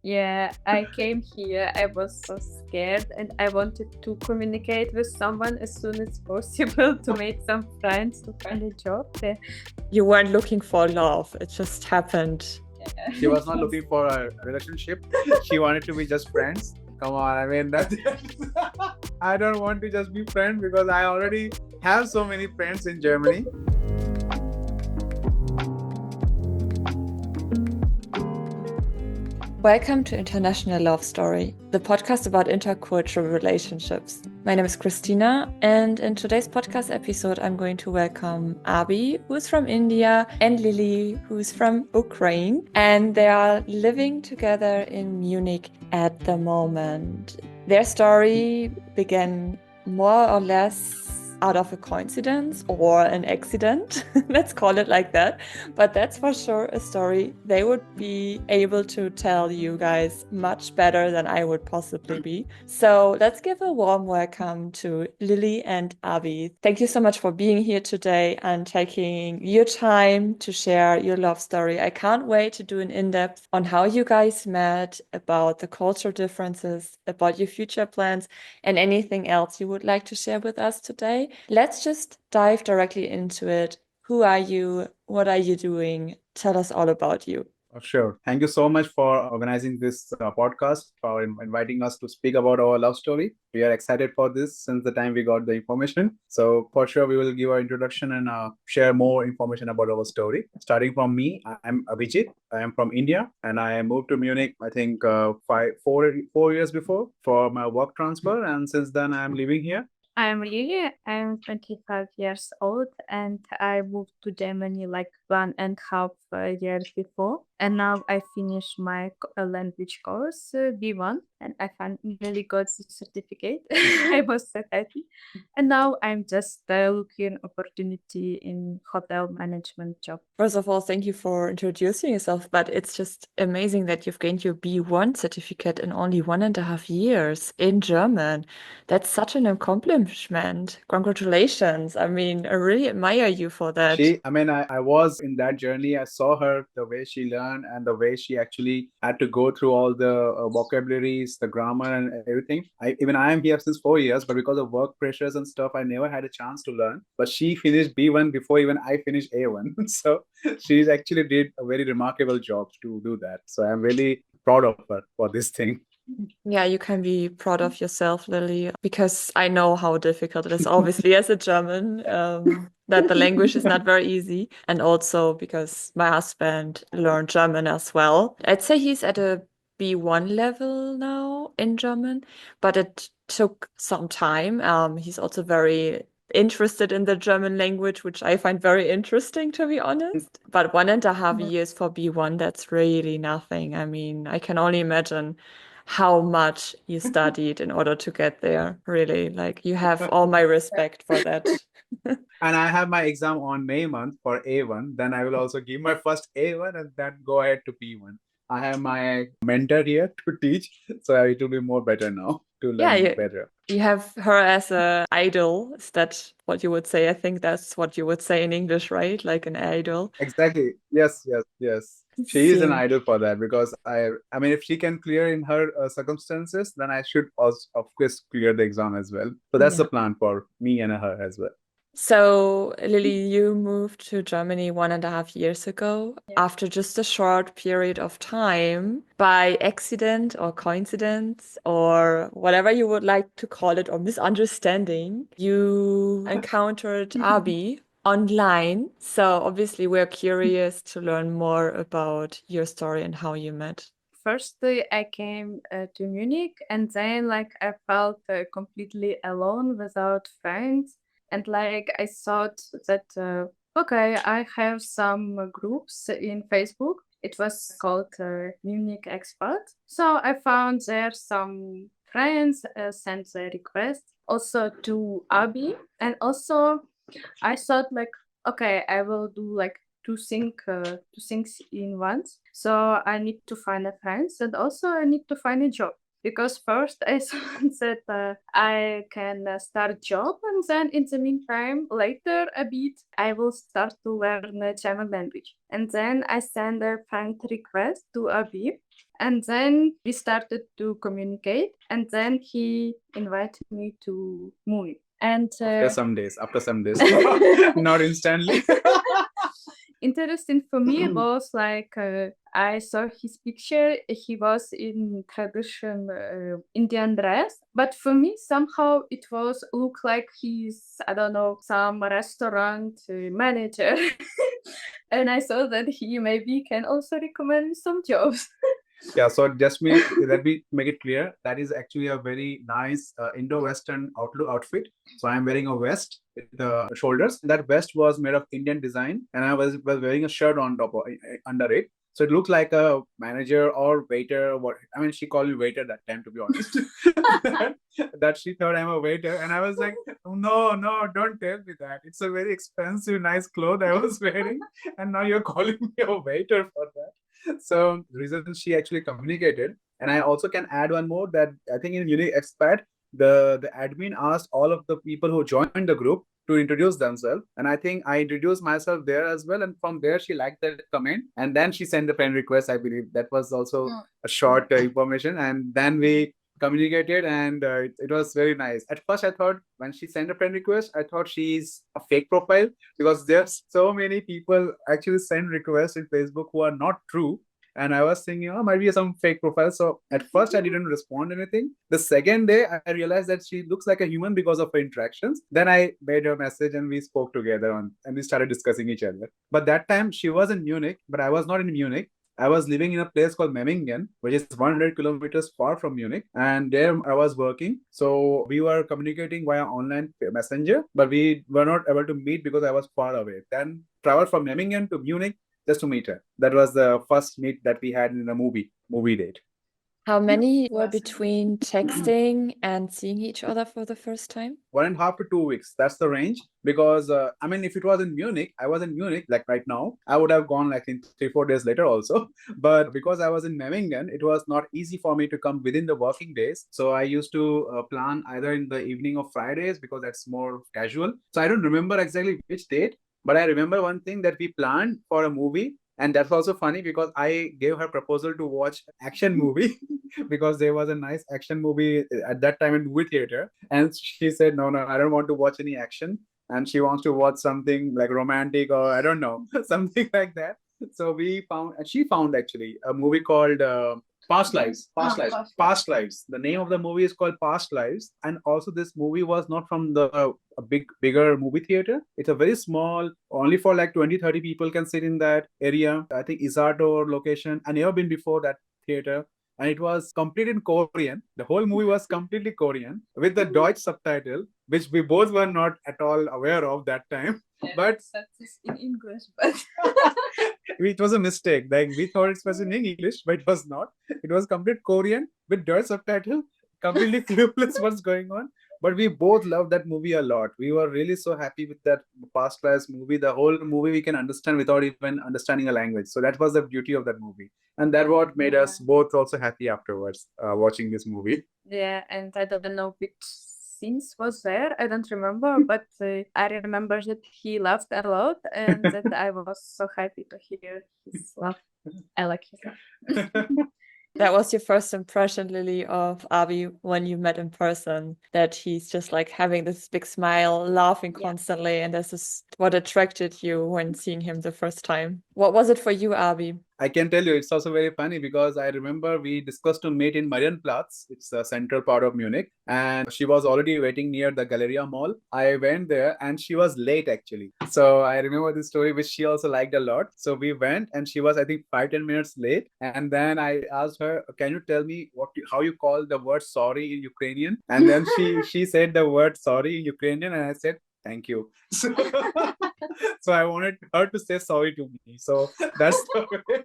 Yeah, I came here. I was so scared and I wanted to communicate with someone as soon as possible to make some friends, to find a job there. You weren't looking for love, it just happened. She was not looking for a relationship. She wanted to be just friends. Come on, I mean that. I don't want to just be friends because I already have so many friends in Germany. Welcome to International Love Story, the podcast about intercultural relationships. My name is Christina, and in today's podcast episode, I'm going to welcome Abhi, who's from India, and Lili, who's from Ukraine. And they are living together in Munich at the moment. Their story began more or less out of a coincidence or an accident, let's call it like that. But that's for sure a story they would be able to tell you guys much better than I would possibly be. So let's give a warm welcome to Lili and Abhi. Thank you so much for being here today and taking your time to share your love story. I can't wait to do an in-depth on how you guys met, about the cultural differences, about your future plans, and anything else you would like to share with us today. Let's just dive directly into it. Who are you? What are you doing? Tell us all about you. Sure. Thank you so much for organizing this podcast, for inviting us to speak about our love story. We are excited for this since the time we got the information. So for sure, we will give our introduction and share more information about our story. Starting from me, I'm Abhijit. I am from India and I moved to Munich, I think 4 years before for my work transfer. And since then, I'm living here. I'm Lili. I'm 25 years old and I moved to Germany like 1.5 years before. And now I finished my language course, B1, and I finally got the certificate. I was so happy. And now I'm just looking opportunity in hotel management job. First of all, thank you for introducing yourself, but it's just amazing that you've gained your B1 certificate in only 1.5 years in German. That's such an accomplishment. Congratulations. I mean, I really admire you for that. I was in that journey. I saw her, the way she learned and the way she actually had to go through all the vocabularies, the grammar and everything. I am here since 4 years, but because of work pressures and stuff, I never had a chance to learn. But she finished B1 before even I finished A1. So she's actually did a very remarkable job to do that. So I'm really proud of her for this thing. Yeah, you can be proud of yourself, Lily, because I know how difficult it is, obviously, as a German, that the language is not very easy. And also because my husband learned German as well. I'd say he's at a B1 level now in German, but it took some time. He's also very interested in the German language, which I find very interesting, to be honest. But 1.5 years for B1, that's really nothing. I mean, I can only imagine how much you studied in order to get there. Really, like, you have all my respect for that. And I have my exam on May month for A1. Then I will also give my first A1 and then go ahead to B1. I have my mentor here to teach, so it will be more better now to learn better. You have her as a idol. Is that what you would say? I think that's what you would say in English, right? Like an idol. Exactly. Yes. She is an idol for that because I mean, if she can clear in her circumstances, then I should also, of course, clear the exam as well. So that's the plan for me and her as well. So, Lili, you moved to Germany 1.5 years ago after just a short period of time by accident or coincidence or whatever you would like to call it, or misunderstanding. You encountered Abhi online. So obviously we're curious to learn more about your story and how you met. Firstly, I came to Munich and then I felt completely alone without friends. And I thought that, okay, I have some groups in Facebook. It was called Munich Expert. So I found there some friends, sent a request also to Abhi. And also I thought okay, I will do two things in once. So I need to find a friends and also I need to find a job. because first I thought that I can start job, and then in the meantime, later a bit, I will start to learn German language. And then I send a friend request to Abhi, and then we started to communicate, and then he invited me to Munich. And After some days, not instantly. interesting for me was like I saw his picture. He was in tradition Indian dress, but for me somehow it was look like he's, I don't know, some restaurant manager. And I saw that he maybe can also recommend some jobs. Yeah, so let me make it clear. That is actually a very nice Indo-Western outfit. So I'm wearing a vest with the shoulders. That vest was made of Indian design, and I was wearing a shirt on top under it. So it looked like a manager or waiter. Or what I mean, she called me waiter that time, to be honest. that she thought I'm a waiter, and I was like, no, no, don't tell me that. It's a very expensive, nice clothes I was wearing, and now you're calling me a waiter for that. So the reason she actually communicated, and I also can add one more that I think in Unique Expat, the admin asked all of the people who joined the group to introduce themselves, and I think I introduced myself there as well, and from there she liked that comment, and then she sent the friend request. I believe that was also a short information, and then we communicated, and it was very nice. At first I thought when she sent a friend request, I thought she's a fake profile, because there's so many people actually send requests in Facebook who are not true. And I was thinking, oh, might be some fake profile. So at first I didn't respond anything. The second day I realized that she looks like a human because of her interactions. Then I made her message and we spoke together and we started discussing each other. But that time she was in Munich, but I was not in Munich. I was living in a place called Memmingen, which is 100 kilometers far from Munich. And there I was working. So we were communicating via online messenger, but we were not able to meet because I was far away. Then traveled from Memmingen to Munich just to meet her. That was the first meet that we had in a movie date. How many were between texting and seeing each other for the first time? 1.5 to 2 weeks. That's the range. Because I mean, if it was in Munich, I was in Munich like right now, I would have gone like in 3-4 days later also. But because I was in Memmingen, it was not easy for me to come within the working days. So I used to plan either in the evening of Fridays, because that's more casual. So I don't remember exactly which date, but I remember one thing, that we planned for a movie. And that's also funny because I gave her proposal to watch action movie because there was a nice action movie at that time in movie theater. And she said, no, no, I don't want to watch any action. And she wants to watch something like romantic, or I don't know, something like that. So she found actually a movie called Past Lives. The name of the movie is called Past Lives. And also this movie was not from the a bigger movie theater. It's a very small, only for like 20-30 people can sit in that area. I think Isato location. I never been before that theater. And it was complete in Korean. The whole movie was completely Korean with the Deutsch subtitle, which we both were not at all aware of that time. Yeah, but that is in English, but it was a mistake. Like we thought it was in English, but it was not. It was complete Korean with Deutsch subtitle. Completely clueless what's going on. But we both loved that movie a lot. We were really so happy with that Past Lives movie. The whole movie we can understand without even understanding a language. So that was the beauty of that movie. And that what made us both also happy afterwards, watching this movie. yeah, and I don't know which scenes was there. I don't remember, but I remember that he laughed a lot and that I was so happy to hear his laugh. I like his laugh. That was your first impression, Lili, of Abhi when you met in person, that he's just like having this big smile, laughing constantly, and this is what attracted you when seeing him the first time. What was it for you, Abhi? I can tell you, it's also very funny because I remember we discussed to meet in Marienplatz. It's the central part of Munich. And she was already waiting near the Galleria Mall. I went there and she was late actually. So I remember this story, which she also liked a lot. So we went and she was, I think, 5-10 minutes late. And then I asked her, can you tell me how you call the word sorry in Ukrainian? And then she said the word sorry in Ukrainian. And I said, thank you. So I wanted her to say sorry to me. So that's the way.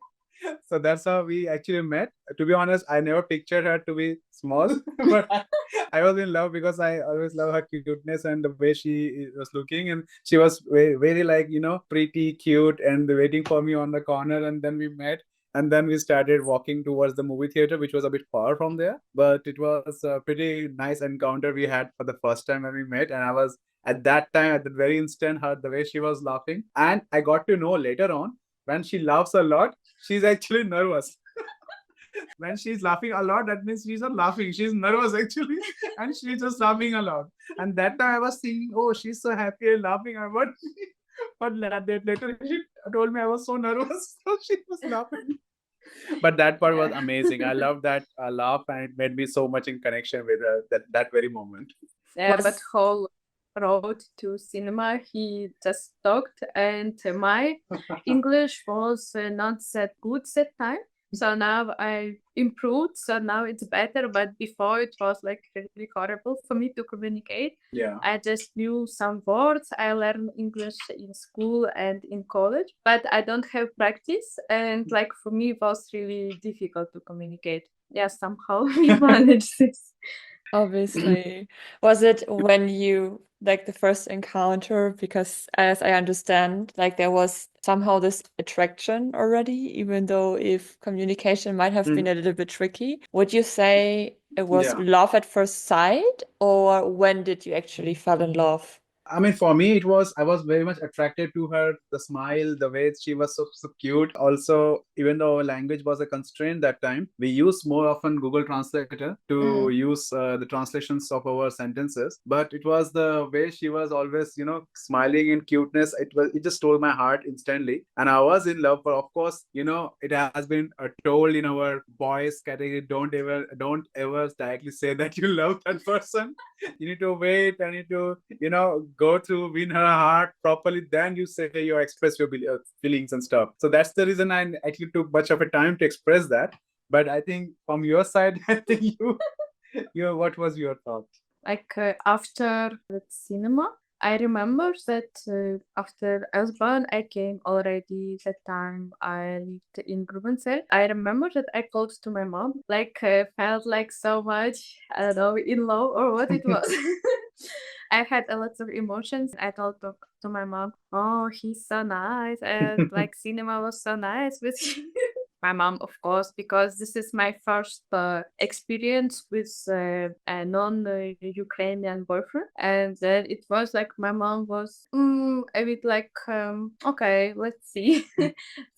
So that's how we actually met. To be honest, I never pictured her to be small, but I was in love because I always love her cuteness and the way she was looking. And she was very, very like, pretty cute and waiting for me on the corner. And then we met. And then we started walking towards the movie theater, which was a bit far from there. But it was a pretty nice encounter we had for the first time when we met. And I was at that time, at the very instant, her the way she was laughing. And I got to know later on when she laughs a lot, she's actually nervous. When she's laughing a lot, that means she's not laughing. She's nervous actually, and she's just laughing a lot. And that time I was thinking, oh, she's so happy and laughing. But later she told me I was so nervous, so she was laughing. But that part was amazing. I love that laugh, and it made me so much in connection with her that very moment. Yeah, Was but whole road to cinema, he just talked, and my English was not that good that time. So now I improved, so now it's better. But before it was like really horrible for me to communicate. Yeah. I just knew some words. I learned English in school and in college, but I don't have practice. And like for me, it was really difficult to communicate. Yeah, somehow we managed this. obviously, was it when you like the first encounter? Because as I understand, like there was somehow this attraction already, even though if communication might have been a little bit tricky. Would you say it was Yeah. love at first sight, or when did you actually fall in love? I mean, for me, I was very much attracted to her, the smile, the way she was so cute. Also, even though language was a constraint that time, we used more often Google Translator to use the translations of our sentences. But it was the way she was always, smiling in cuteness. It just stole my heart instantly. And I was in love. But of course, it has been told in our boys category, don't ever directly say that you love that person. You need to wait and you need to go to win her heart properly, then you say you express your feelings and stuff. So that's the reason I actually took much of a time to express that. But I think from your side, I think what was your thought? Like after the cinema, I remember that after I was born, I came already that time I lived in Grubensel. I remember that I called to my mom, like felt like so much, I don't know, in love or what it was. I had a lot of emotions. I told to my mom, oh, he's so nice. And like cinema was so nice with him. My mom, of course, because this is my first experience with a non-Ukrainian boyfriend, and then it was like my mom was a bit like, okay, let's see,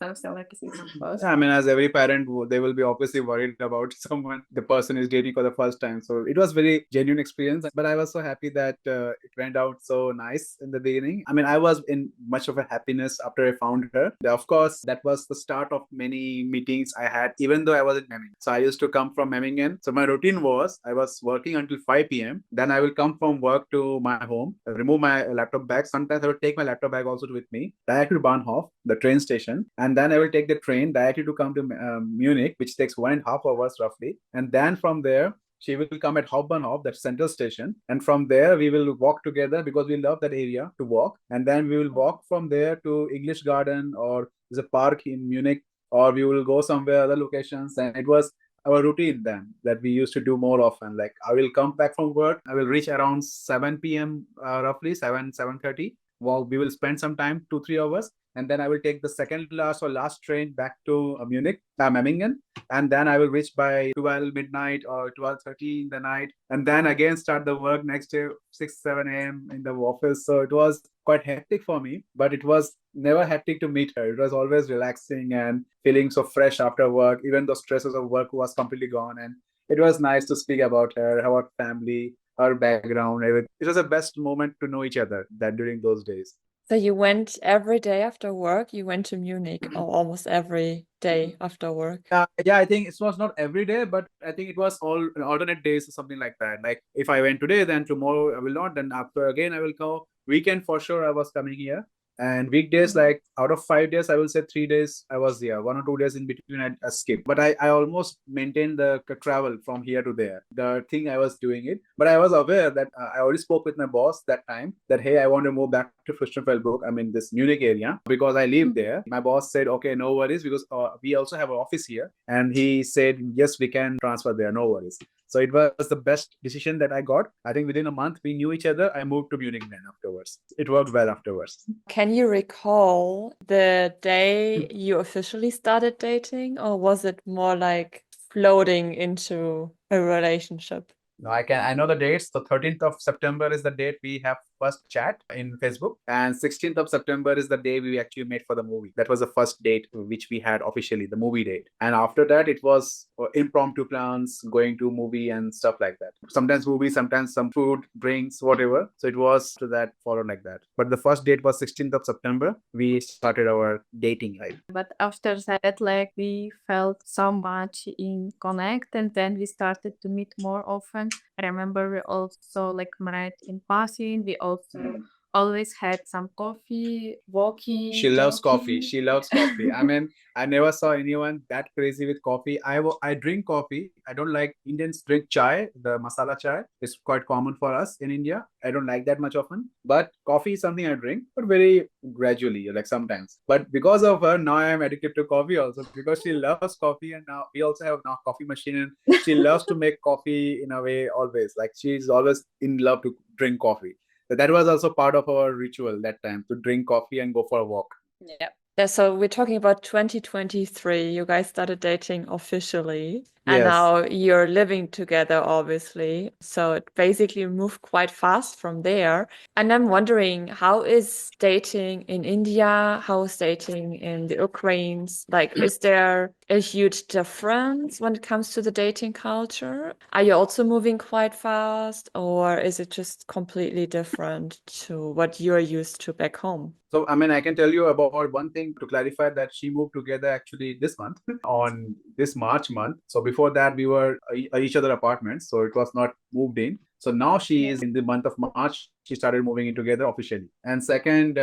something like this. Of course. Yeah, I mean, as every parent, they will be obviously worried about someone the person is dating for the first time. So it was very genuine experience. But I was so happy that it went out so nice in the beginning. I mean, I was in much of a happiness after I found her. Of course, that was the start of many meetings I had, even though I was in Memmingen. So I used to come from Memmingen. So my routine was I was working until 5 p.m. Then I will come from work to my home, remove my laptop bag. Sometimes I would take my laptop bag also with me, directly to Bahnhof, the train station, and then I will take the train directly to come to Munich, which takes 1.5 hours roughly. And then from there, she will come at Hauptbahnhof, that central station. And from there, we will walk together because we love that area to walk. And then we will walk from there to English Garden, or there's a park in Munich, or we will go somewhere, other locations. And it was our routine then that we used to do more often. Like I will come back from work, I will reach around 7 p.m. Roughly 7:30. Well, we will spend some time, 2-3 hours, and then I will take the second last or last train back to Munich, Memmingen, and then I will reach by 12 midnight or 12:30 in the night, and then again start the work next day 6-7 a.m. in the office. So it was quite hectic for me, but it was never hectic to meet her. It was always relaxing and feeling so fresh after work. Even the stresses of work was completely gone, and it was nice to speak about her, about family, her background. It was the best moment to know each other that during those days. So you went every day after work, you went to Munich, or almost every day after work? Yeah, I think it was not every day, but I think it was all alternate days or something like that. Like if I went today, then tomorrow I will not. Then after again I will go. Weekend for sure I was coming here. And weekdays, like out of 5 days, I will say 3 days I was here. 1 or 2 days in between I skipped. But I almost maintained the travel from here to there. The thing I was doing it. But I was aware that I already spoke with my boss that time that, hey, I want to move back to Fürstenfeldbruck. I'm in this Munich area because I live there. My boss said, okay, no worries, because we also have an office here. And he said, yes, we can transfer there. No worries. So it was the best decision that I got. I think within a month we knew each other. I moved to Munich then afterwards. It worked well afterwards. Can Can you recall the day you officially started dating, or was it more like floating into a relationship? No, I know the dates. The 13th of September is the date we have first chat in Facebook, and 16th of September is the day we actually met for the movie. That was the first date which we had officially, the movie date. And after that, it was impromptu plans, going to movie and stuff like that. Sometimes movie, sometimes some food, drinks, whatever. So it was to that followed like that. But the first date was 16th of September. We started our dating life. But after that, like we felt so much in connect, and then we started to meet more often. I remember we also like met in passing. We also always had some coffee, walking. She loves coffee. talking. She loves coffee. I mean, I never saw anyone that crazy with coffee. I drink coffee. I don't like Indians drink chai, the masala chai. It's quite common for us in India. I don't like that much often. But coffee is something I drink, but very gradually, like sometimes. But because of her, now I am addicted to coffee also because she loves coffee, and now we also have now coffee machine, and she loves to make coffee in a way always. Like she's always in love to drink coffee. So that was also part of our ritual that time to drink coffee and go for a walk. Yeah. Yeah, so we're talking about 2023. You guys started dating officially, and Yes. now you're living together, obviously. So it basically moved quite fast from there. And I'm wondering, how is dating in India? How is dating in the Ukraines? Like, is there a huge difference when it comes to the dating culture? Are you also moving quite fast, or is it just completely different to what you're used to back home? So, I mean, I can tell you about one thing to clarify that she moved together actually this month on this March month. So before that, we were each other apartments. So it was not moved in. So now she is in the month of March, she started moving in together officially. And second,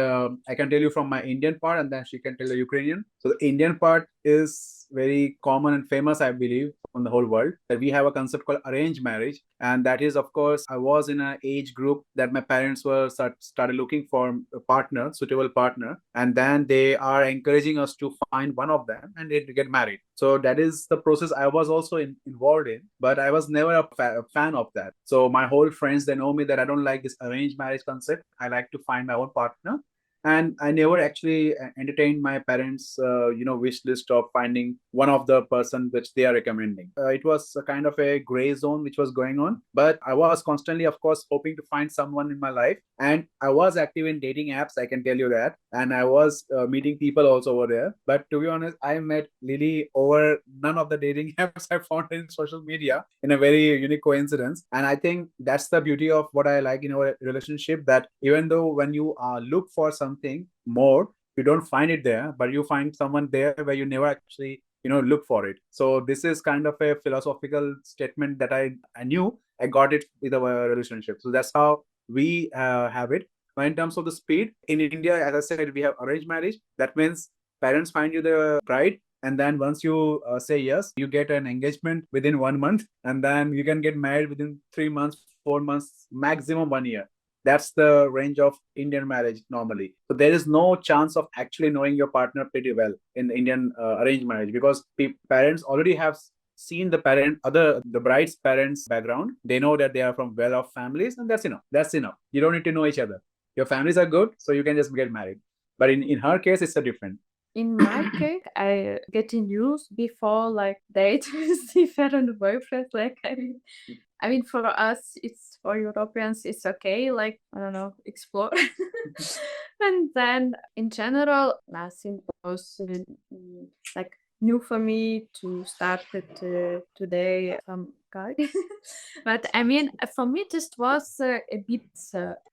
I can tell you from my Indian part, and then she can tell the Ukrainian. So the Indian part is very common and famous, I believe, on the whole world, that we have a concept called arranged marriage. And that is, of course, I was in an age group that my parents were started looking for a partner, suitable partner, and then they are encouraging us to find one of them and they get married. So that is the process I was also involved in, but I was never a fan of that. So my whole friends, they know me that I don't like this arranged marriage concept. I like to find my own partner, and I never actually entertained my parents wish list of finding one of the person which they are recommending. It was a kind of a gray zone which was going on, but I was constantly, of course, hoping to find someone in my life, and I was active in dating apps, I can tell you that, and I was meeting people also over there. But to be honest, I met Lili over none of the dating apps I found in social media, in a very unique coincidence. And I think that's the beauty of what I like in our relationship, that even though when you look for something more, you don't find it there, but you find someone there where you never actually look for it. So this is kind of a philosophical statement that I knew I got it with our relationship. So that's how we have it. But in terms of the speed in India, as I said, we have arranged marriage. That means parents find you the bride, and then once you say yes, you get an engagement within 1 month, and then you can get married within 3 months, 4 months, maximum 1 year. That's the range of Indian marriage normally. So there is no chance of actually knowing your partner pretty well in Indian arranged marriage, because parents already have seen the bride's parents background. They know that they are from well-off families, and that's enough. That's enough. You don't need to know each other. Your families are good, so you can just get married. But in her case, it's a different. In my case, I get in news before like date with different boyfriends. Like I mean, for us, it's for Europeans, it's okay. Like I don't know, explore. And then in general, nothing was like new for me to start it today. Some guy, but I mean, for me, this was a bit.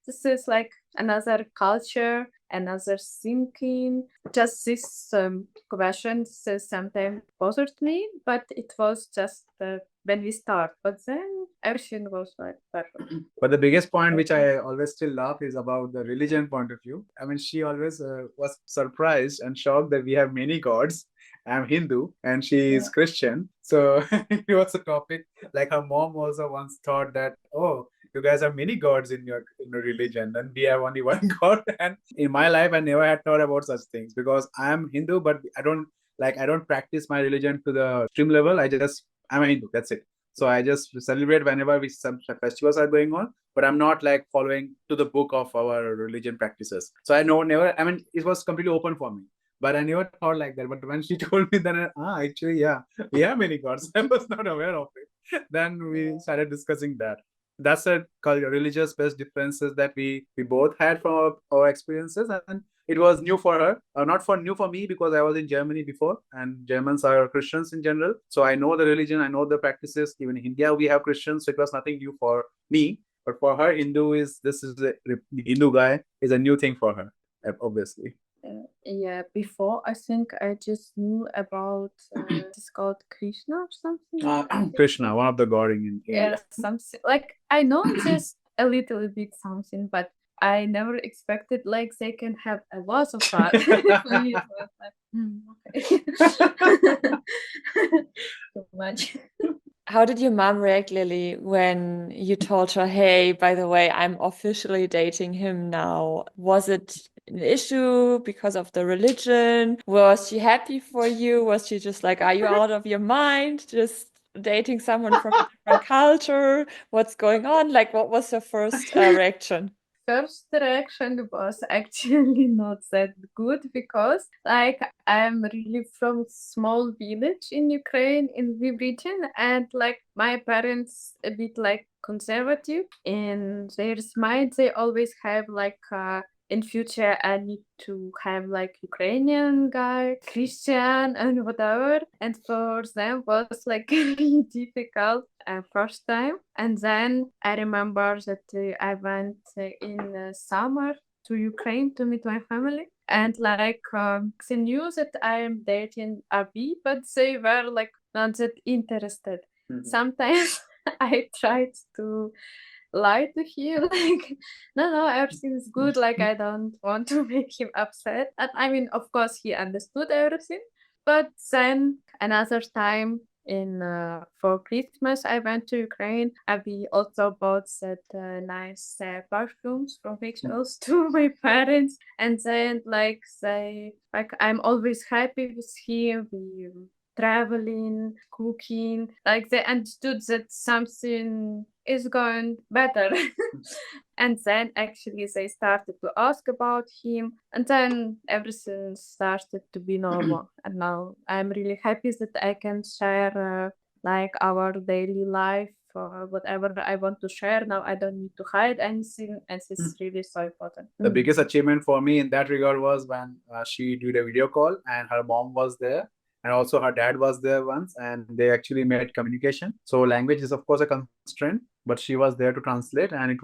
This is like another culture, another thinking. Just this question sometimes bothered me, but it was just when we start. But then everything was like perfect. But the biggest point, which I always still laugh, is about the religion point of view. I mean, she always was surprised and shocked that we have many gods. I'm Hindu and she is Christian. So it was a topic. Like her mom also once thought that, oh, you guys have many gods in your religion, and we have only one god. And in my life, I never had thought about such things, because I am Hindu, but I don't practice my religion to the extreme level. I'm a Hindu. That's it. So I just celebrate whenever some festivals are going on, but I'm not like following to the book of our religion practices. So I know never. I mean, it was completely open for me. But I never thought like that. But when she told me, then actually, yeah, we have many gods. I was not aware of it. Then we started discussing that. That's a religious based differences that we both had from our experiences, and it was new for her, not for new for me, because I was in Germany before, and Germans are Christians in general, so I know the religion, I know the practices. Even in India we have Christians, so it was nothing new for me. But for her, this is a Hindu guy is a new thing for her, obviously. Yeah, before I think I just knew about it's called Krishna or something. Krishna, one of the god in India. Yeah, something like I know just a little bit something, but I never expected like they can have a lot of that. For me, it was like, okay. Too much. How did your mom react, Lily, when you told her, hey, by the way, I'm officially dating him now? Was it an issue because of the religion? Was she happy for you? Was she just like, are you out of your mind? Just dating someone from a different culture? What's going on? Like, what was your first reaction? First reaction was actually not that good because like I'm really from small village in Ukraine in Lviv region, and like my parents a bit like conservative in their mind. They always have like in future I need to have like Ukrainian guy, Christian and whatever. And for them was like really difficult first time. And then I remember that I went in summer to Ukraine to meet my family. And like they knew that I am dating Abhi, but they were like not that interested. Sometimes I tried to lie to him like no everything's good, like I don't want to make him upset. And I mean, of course he understood everything. But then another time in for Christmas I went to Ukraine, and we also bought that nice perfumes from rituals to my parents. And then like they like I'm always happy with him. We traveling, cooking, like they understood that something is going better. And then actually they started to ask about him, and then everything started to be normal. And now I'm really happy that I can share like our daily life or whatever I want to share. Now I don't need to hide anything, and this is really so important. The biggest achievement for me in that regard was when she did a video call and her mom was there, and also her dad was there once, and they actually made communication. So language is of course a constraint, but she was there to translate, and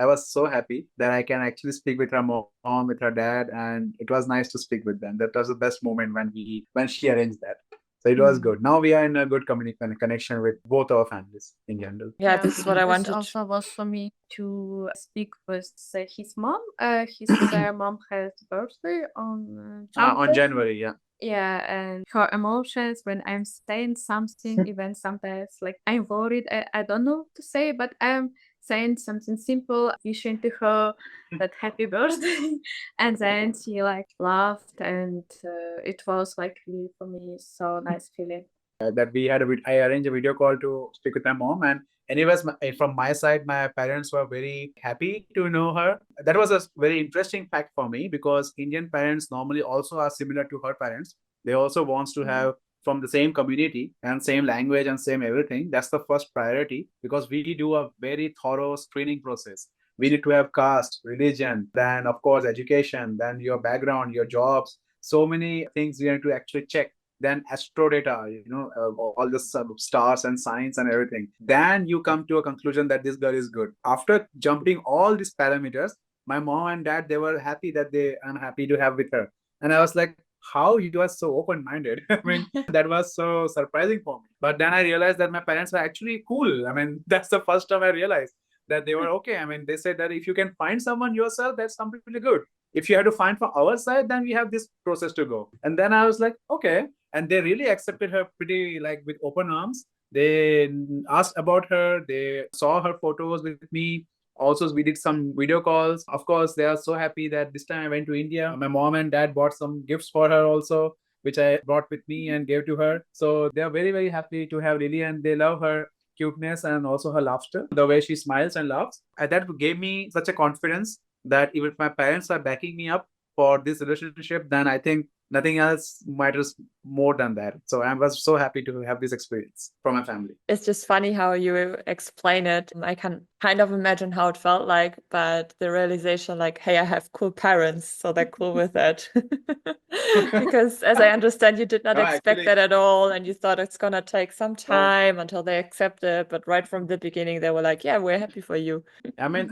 I was so happy that I can actually speak with her mom, with her dad, and it was nice to speak with them. That was the best moment when she arranged that. So it was good. Now we are in a good connection with both our families in general. Yeah, this is what I This wanted. also was for me to speak with his mom. His mom has birthday on On January, yeah. yeah, and her emotions when I'm saying something, even sometimes like I'm worried, I don't know what to say, but I'm saying something simple, wishing to her that happy birthday. And then she like laughed, and it was like really for me so nice feeling. That we had I arranged a video call to speak with my mom, and anyways, from my side, my parents were very happy to know her. That was a very interesting fact for me, because Indian parents normally also are similar to her parents. They also wants to have from the same community and same language and same everything. That's the first priority, because we do a very thorough screening process. We need to have caste, religion, then of course education, then your background, your jobs, so many things we need to actually check. Then astro data, all the stars and signs and everything. Then you come to a conclusion that this girl is good. After jumping all these parameters, my mom and dad, they were happy that I'm happy to have with her. And I was like, how you are so open-minded. I mean, that was so surprising for me. But then I realized that my parents were actually cool. I mean, that's the first time I realized that they were okay. I mean, they said that if you can find someone yourself, that's completely good. If you have to find from our side, then we have this process to go. And then I was like, okay. And they really accepted her pretty like with open arms. They asked about her, they saw her photos with me. Also, we did some video calls. Of course, they are so happy that this time I went to India. My mom and dad bought some gifts for her also, which I brought with me and gave to her. So they are very, very happy to have Lily, and they love her. cuteness and also her laughter, the way she smiles and laughs. And that gave me such a confidence that even if my parents are backing me up for this relationship, then I think nothing else matters more than that. So I was so happy to have this experience from my family. It's just funny how you explain it. I can kind of imagine how it felt like, but the realization like, hey, I have cool parents, so they're cool with it. Because as I understand, you did not No, expect actually, that at all, and you thought it's gonna take some time until they accept it. But right from the beginning, they were like, yeah, we're happy for you. I mean,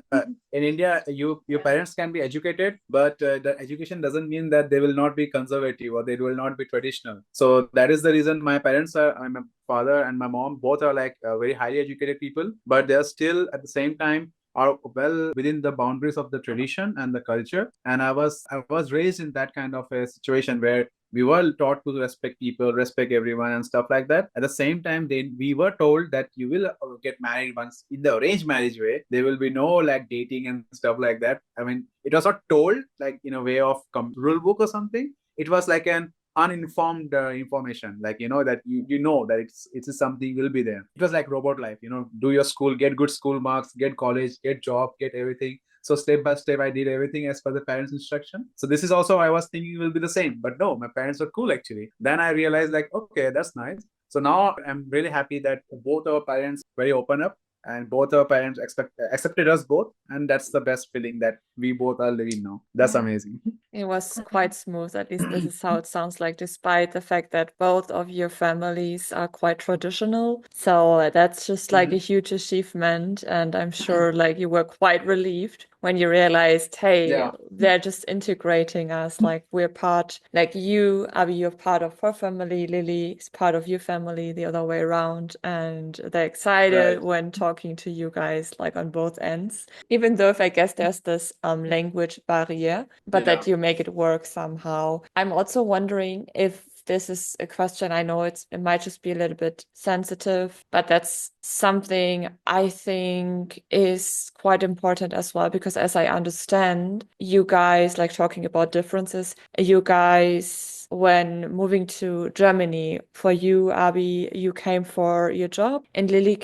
in India, your parents can be educated, but the education doesn't mean that they will not be conservative or they will not be traditional. So that is the reason my parents are, my father and my mom, both are like very highly educated people, but they are still at the same time are well within the boundaries of the tradition and the culture. And I was raised in that kind of a situation where we were taught to respect people, respect everyone, and stuff like that. At the same time, we were told that you will get married once in the arranged marriage way. There will be no like dating and stuff like that. I mean, it was not told like in a way of rule book or something. It was like an uninformed information, like that you know that it's something will be there. It was like robot life, do your school, get good school marks, get college, get job, get everything. So step by step, I did everything as per the parents' instruction. So this is also I was thinking will be the same, but no, my parents were cool actually. Then I realized like, okay, that's nice. So now I'm really happy that both our parents very open up and both our parents accepted us both, and that's the best feeling that we both are living now. That's amazing. It was quite smooth, at least this is how it sounds like, despite the fact that both of your families are quite traditional. So that's just like a huge achievement. And I'm sure like you were quite relieved when you realized, hey, Yeah. they're just integrating us. Like we're part, like you, Abhi, you're part of her family, Lili is part of your family, the other way around. And they're excited Right. when talking to you guys, like on both ends. Even though if I guess there's this language barrier, but that you make it work somehow. I'm also wondering if this is a question. I know it might just be a little bit sensitive, but that's something I think is quite important as well, because as I understand, you guys, like talking about differences, you guys when moving to Germany, for you, Abhi, you came for your job. In Lily's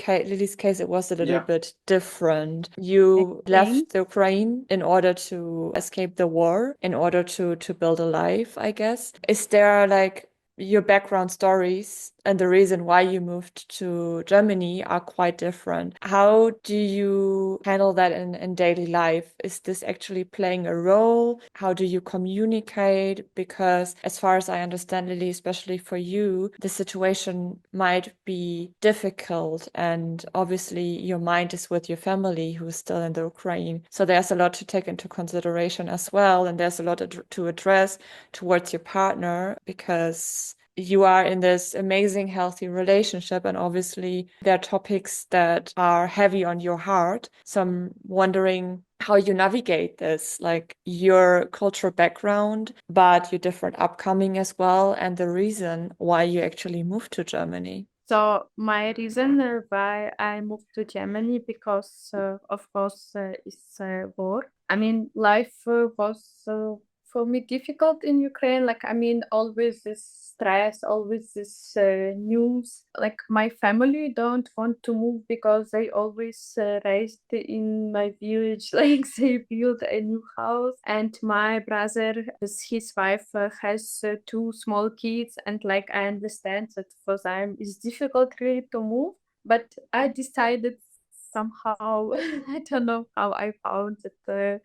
case, it was a little bit different. You left the Ukraine in order to escape the war, in order to build a life, I guess. Is there like your background stories and the reason why you moved to Germany are quite different? How do you handle that in daily life? Is this actually playing a role? How do you communicate? Because as far as I understand, Lili, especially for you, the situation might be difficult, and obviously your mind is with your family who is still in the Ukraine. So there's a lot to take into consideration as well, and there's a lot to address towards your partner, because you are in this amazing, healthy relationship, and obviously there are topics that are heavy on your heart. So I'm wondering how you navigate this, like your cultural background, but your different upcoming as well, and the reason why you actually moved to Germany. So my reason why I moved to Germany, because of course is war. I mean, life was for me difficult in Ukraine. Like, I mean, always this stress, always this news. Like, my family don't want to move because they always raised in my village. Like, they built a new house, and my brother, with his wife, has two small kids, and like I understand that for them it's difficult really to move. But I decided somehow, I don't know how I found that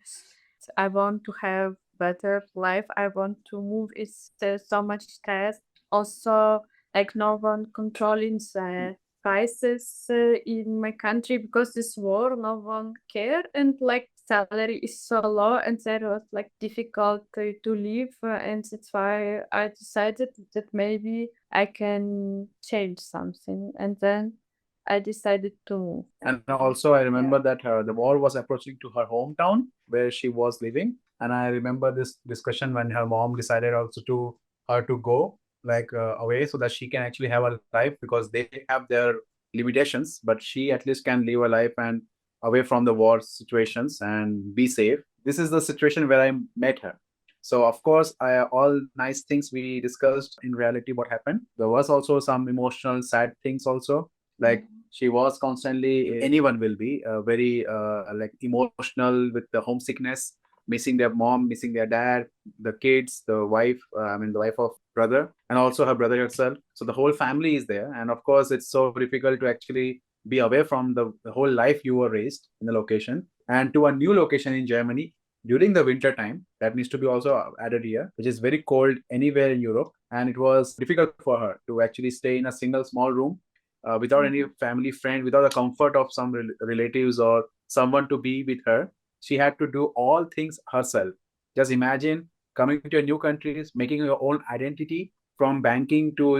I want to have better life. I want to move. It's so much stress. Also, like no one controlling the prices in my country because this war, no one care, and like salary is so low, and there was like difficult to live, and that's why I decided that maybe I can change something, and then I decided to move. And also, I remember that the war was approaching to her hometown where she was living. And I remember this discussion when her mom decided also to her to go like away so that she can actually have a life, because they have their limitations, but she at least can live a life and away from the war situations and be safe. This is the situation where I met her. So of course, all nice things we discussed. In reality, what happened? There was also some emotional, sad things also, Like she was constantly, anyone will be very like emotional with the homesickness, missing their mom, missing their dad, the kids, the wife, the wife of brother, and also her brother herself. So the whole family is there. And of course, it's so difficult to actually be away from the whole life you were raised in the location and to a new location in Germany during the winter time. That needs to be also added here, which is very cold anywhere in Europe. And it was difficult for her to actually stay in a single small room without any family friend, without the comfort of some relatives or someone to be with her. She had to do all things herself. Just imagine coming to a new country, making your own identity, from banking to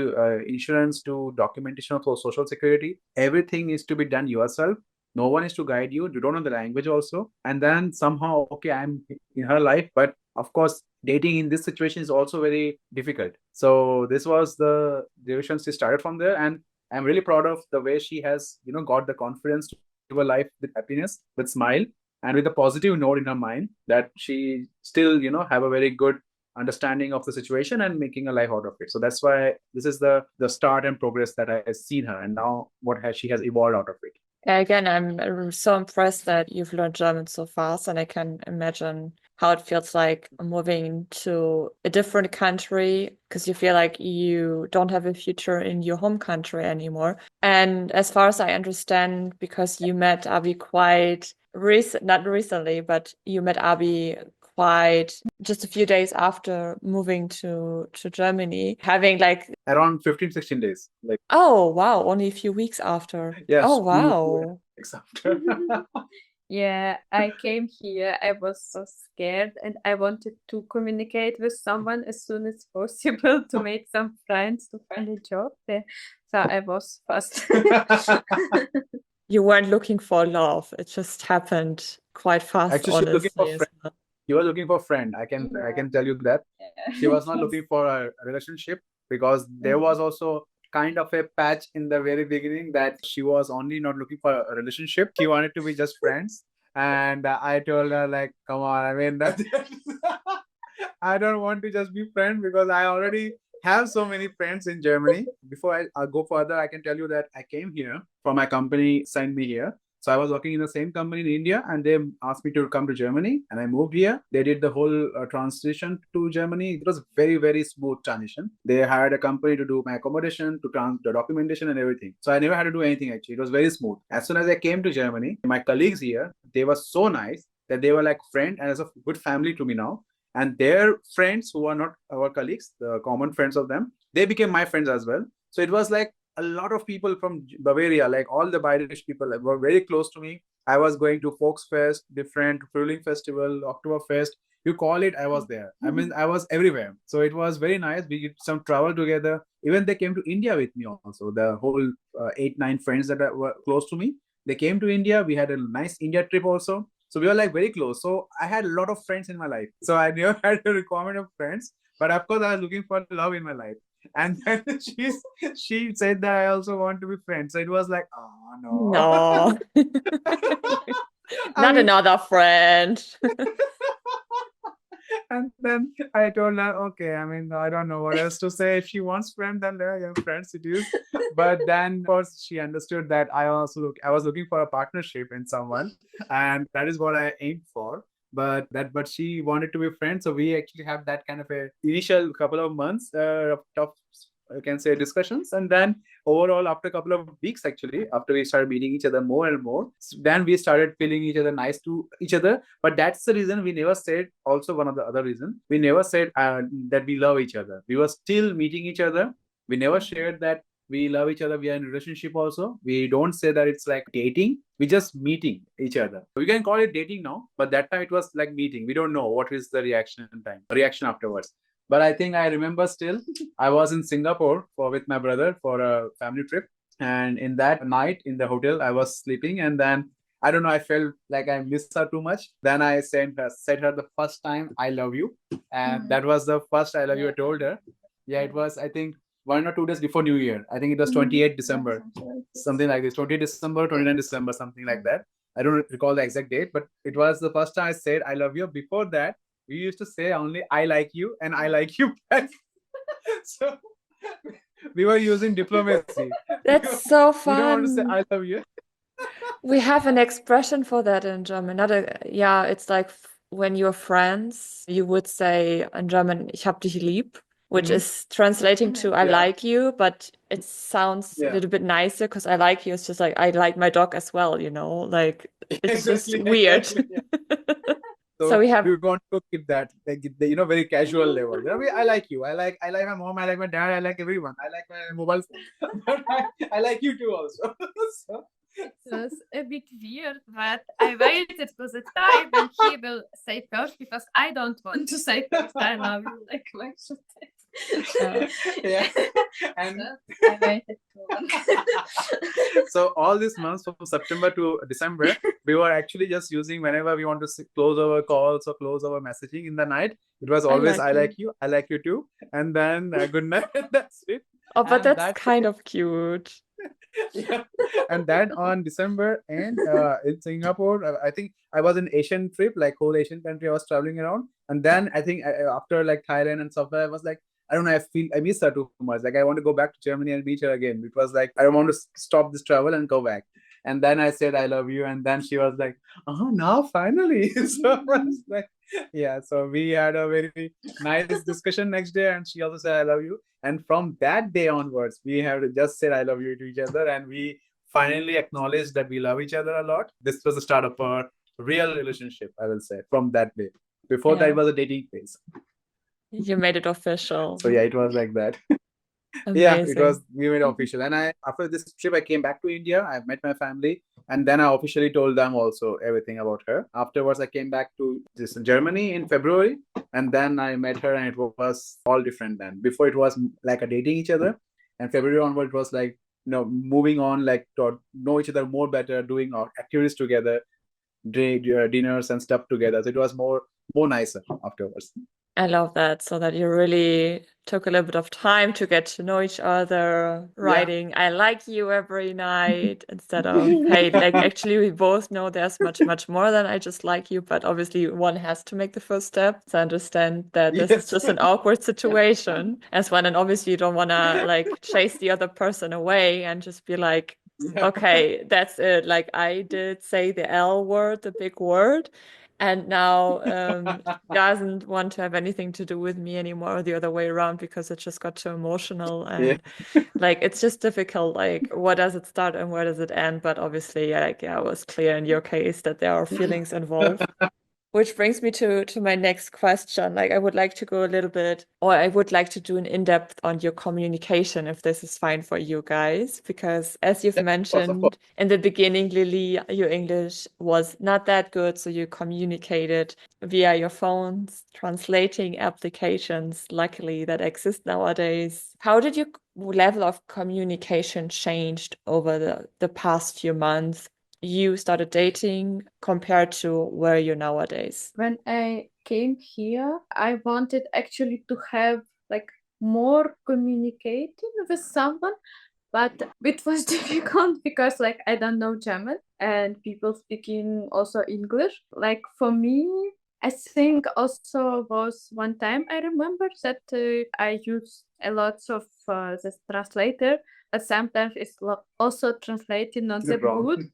insurance to documentation of social security. Everything is to be done yourself. No one is to guide you. You don't know the language also. And then somehow, okay, I'm in her life, but of course, dating in this situation is also very difficult. So this was the division. She started from there, and I'm really proud of the way she has, got the confidence to live a life with happiness, with smile, and with a positive note in her mind that she still, have a very good understanding of the situation and making a life out of it. So that's why this is the start and progress that I have seen her, and now what has she has evolved out of it. Again, I'm so impressed that you've learned German so fast, and I can imagine how it feels like moving to a different country because you feel like you don't have a future in your home country anymore. And as far as I understand, because you met Abhi quite not recently, but you met Abhi quite just a few days after moving to Germany, having like around 15-16 days. Like, oh wow, only a few weeks after. yes, Oh wow. after. Yeah, I came here. I was so scared and I wanted to communicate with someone as soon as possible to make some friends to find a job there. So I was fast. You weren't looking for love. It just happened quite fast, Actually, she's looking for honestly, as friend. well. She was looking for a friend. I can tell you that. She was not looking for a relationship because there was also kind of a patch in the very beginning that she was only not looking for a relationship. She wanted to be just friends. And I told her, like, come on, I mean, that I don't want to just be friends because I already have so many friends in Germany. Before I go further, I can tell you that I came here from my company, sent me here. So I was working in the same company in India, and they asked me to come to Germany, and I moved here. They did the whole transition to Germany. It was very, very smooth transition. They hired a company to do my accommodation, to the documentation and everything. So I never had to do anything actually. It was very smooth. As soon as I came to Germany, my colleagues here, they were so nice that they were like friend and as a good family to me now. And their friends who are not our colleagues, the common friends of them, they became my friends as well. So it was like a lot of people from Bavaria, like all the Bayerish people were very close to me. I was going to Volksfest, different Frühling Festival, Oktoberfest. You call it, I was there. I mean, I was everywhere. So it was very nice. We did some travel together. Even they came to India with me also. The whole 8, 9 friends that were close to me, they came to India. We had a nice India trip also. So we were like very close. So I had a lot of friends in my life. So I never had a requirement of friends. But of course, I was looking for love in my life. And then she said that I also want to be friends. So it was like, oh no. No. I Not mean, another friend. and then I told her, okay, I mean, I don't know what else to say. If she wants friends, then there are friends it is. But then, of course, she understood that I was looking for a partnership in someone, and that is what I aimed for. But she wanted to be friends, so we actually have that kind of a initial couple of months of tough, I can say, discussions, and then overall, after a couple of weeks, actually, after we started meeting each other more and more, then we started feeling each other nice to each other. But that's the reason we never said, also one of the other reason, we never said that we love each other. We were still meeting each other. We never shared that we love each other. We are in a relationship also. We don't say that it's like dating. We just meeting each other. We can call it dating now, but that time it was like meeting. We don't know what is the reaction afterwards. But I think I remember still, I was in Singapore with my brother for a family trip. And in that night in the hotel, I was sleeping. And then I don't know, I felt like I missed her too much. Then I said her the first time, I love you. And that was the first I love you I told her. Yeah, it was, I think, 1 or 2 days before New Year. I think it was 28 December, something like this. 28 December, 29 December, something like that. I don't recall the exact date, but it was the first time I said I love you. Before that, we used to say only I like you and I like you back. So We were using diplomacy. That's so We don't want to say fun. I love you. We have an expression for that in German. Not a, yeah, it's like when you're friends, you would say in German, ich hab dich lieb, which is translating to I Yeah. like you, but it sounds a Yeah. little bit nicer because I like you. It's just like I like my dog as well, you know? Like it's just Exactly. weird. Exactly. Yeah. So So we have we want to keep that, like, very casual level. I like you. I like my mom. I like my dad. I like everyone. I like my mobile phone. But I like you too also. So, It was a bit weird, but I waited for the time when he will say first because I don't want to say first I love you. Like, why should I? yeah. And So I waited too long. so all these months from September to December, we were actually just using whenever we want to close our calls or close our messaging in the night. It was I always like you. I like you too, and then good night. That's it. Oh, but And that's that kind of cute. yeah. And then on December and in Singapore, I think I was in Asian trip, like whole Asian country I was traveling around. And then I think after like Thailand and stuff, I was like, I don't know, I miss her too much. Like I want to go back to Germany and meet her again. It was like I don't want to stop this travel and go back. And then I said I love you, and then she was like, "Oh, now finally!" So I was like, yeah. So we had a very nice discussion next day, and she also said I love you. And from that day onwards, we have just said I love you to each other, and we finally acknowledged that we love each other a lot. This was the start of our real relationship, I will say, from that day. Before that, Yeah. it was a dating phase. You made it official. So yeah, it was like that. Yeah, it was, Amazing. we made it official. And I, after this trip, I came back to India. I met my family, and then I officially told them also everything about her. Afterwards, I came back to this Germany in February, and then I met her, and it was all different then. Before it was like a dating each other, and February onward it was like, moving on, like to know each other more better, doing our activities together, dinners and stuff together. So it was more nicer afterwards. I love that. So that you really took a little bit of time to get to know each other, Yeah. writing I like you every night instead of hey, like actually we both know there's much, much more than I just like you, but obviously one has to make the first step to understand that this is Yes. just an awkward situation as one, and obviously you don't wanna like chase the other person away and just be like, Yeah. okay, that's it. Like I did say the L word, the big word, and now doesn't want to have anything to do with me anymore, or the other way around, because it just got too emotional and like it's just difficult. Like, what does it start and where does it end? But obviously, like, yeah, it was clear in your case that there are feelings involved. Which brings me to my next question. Like, I would like to go a little bit, or I would like to do an in-depth on your communication, if this is fine for you guys, because as you've Of course. mentioned in the beginning, Lili, your English was not that good, so you communicated via your phones, translating applications, luckily that exist nowadays. How did your level of communication changed over the past few months? You started dating compared to where you're nowadays? When I came here, I wanted actually to have like more communicating with someone, but it was difficult because like I don't know German and people speaking also English. Like for me, I think also was one time I remember that I used a lot of this translator, but sometimes it's also translated not that Wrong. good.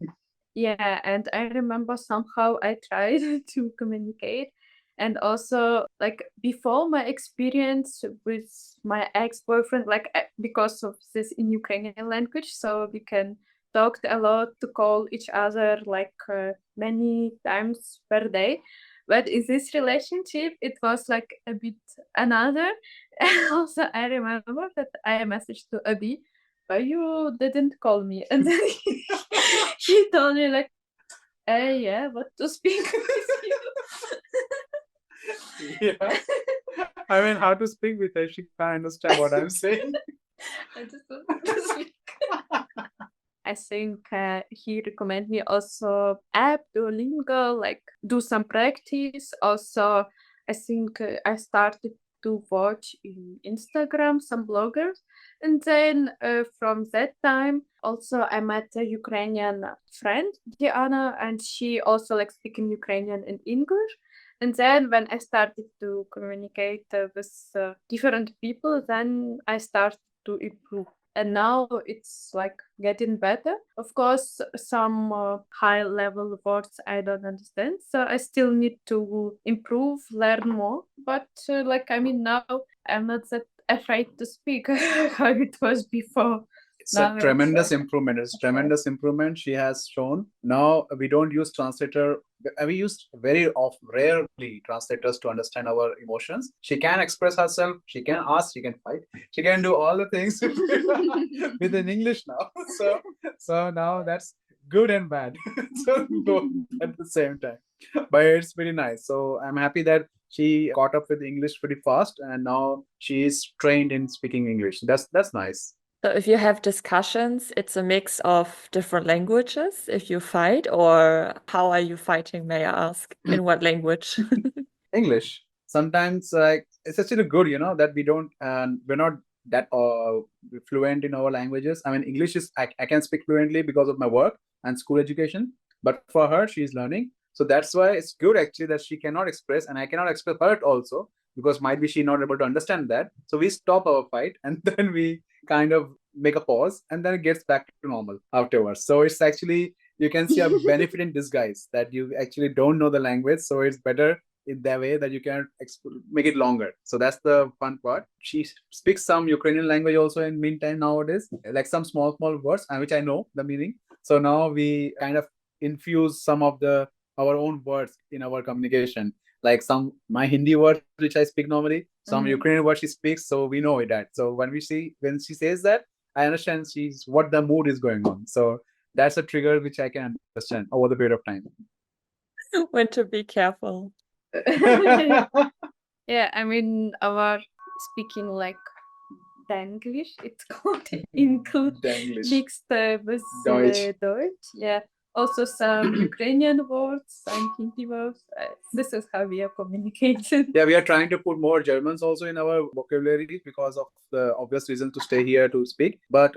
Yeah, and I remember somehow I tried to communicate. And also, like, before my experience with my ex-boyfriend, like, because of this in Ukrainian language, so we can talk a lot to call each other, like, many times per day. But in this relationship, it was like a bit another. And also, I remember that I messaged to Abhi, why you didn't call me? And then he told me like, yeah, what to speak with you? Yeah. I mean, how to speak with her? She can't understand what I'm saying. I just want to speak. I think he recommended me also app Duolingo, like do some practice. Also, I think I started to watch in Instagram some bloggers, and then from that time, also I met a Ukrainian friend, Diana, and she also like speaking Ukrainian and English. And then when I started to communicate with different people, then I started to improve. And now it's like getting better. Of course, some high level words I don't understand, so I still need to improve, learn more. But now I'm not that afraid to speak how it was before. It's a Now tremendous improvement. It's tremendous improvement she has shown. Now we don't use translator. We use very rarely translators to understand our emotions. She can express herself. She can ask. She can fight. She can do all the things within English now. So now that's good and bad. So both at the same time. But it's pretty nice. So I'm happy that she caught up with English pretty fast, and now she is trained in speaking English. That's nice. So if you have discussions, it's a mix of different languages if you fight, or how are you fighting, may I ask? In what language? English. Sometimes it's actually good, that we're not that fluent in our languages. I mean, English is I can speak fluently because of my work and school education, but for her, she's learning. So that's why it's good actually that she cannot express and I cannot express her also because might be she not able to understand that. So we stop our fight and then we kind of make a pause and then it gets back to normal afterwards. So it's actually you can see a benefit in disguise that you actually don't know the language, so it's better in that way that you can make it longer. So that's the fun part. She speaks some Ukrainian language also in meantime nowadays, like some small words, which I know the meaning. So now we kind of infuse some of the our own words in our communication, like some my Hindi words which I speak normally, some Ukrainian words she speaks, so we know it that. So when she says that, I understand she's what the mood is going on. So that's a trigger which I can understand over the period of time. When to be careful. Yeah, I mean, our speaking like Danglish, it's called include Danglish. mixed with Deutsch. Yeah, also some Ukrainian words, some Hindi words. This is how we are communicating. Yeah, we are trying to put more Germans also in our vocabulary because of the obvious reason to stay here to speak. But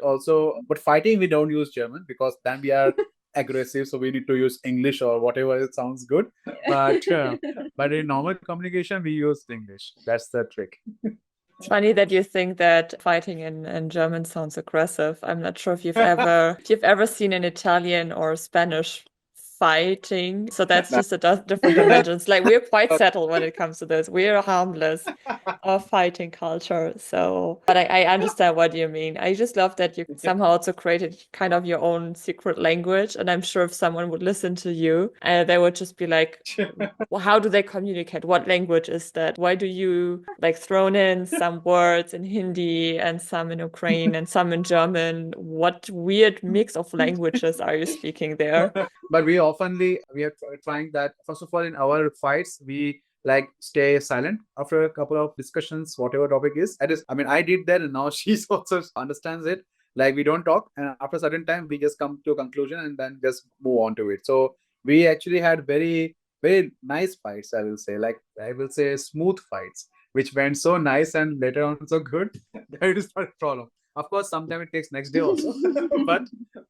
fighting, we don't use German because then we are aggressive, so we need to use English or whatever it sounds good. But in normal communication, we use English. That's the trick. It's funny that you think that fighting in German sounds aggressive. I'm not sure if you've ever seen an Italian or Spanish fighting. So that's just a different dimensions. Like we're quite settled when it comes to this. We're harmless of fighting culture. So, but I understand what you mean. I just love that you somehow also created kind of your own secret language. And I'm sure if someone would listen to you, they would just be like, well, how do they communicate? What language is that? Why do you like thrown in some words in Hindi and some in Ukraine and some in German? What weird mix of languages are you speaking there? But we are trying that. First of all, in our fights, we like stay silent after a couple of discussions, whatever topic is. I did that, and now she's also understands it. Like we don't talk, and after a certain time, we just come to a conclusion and then just move on to it. So we actually had very very nice fights. I will say smooth fights, which went so nice and later on so good that it is not a problem. Of course, sometimes it takes next day also, but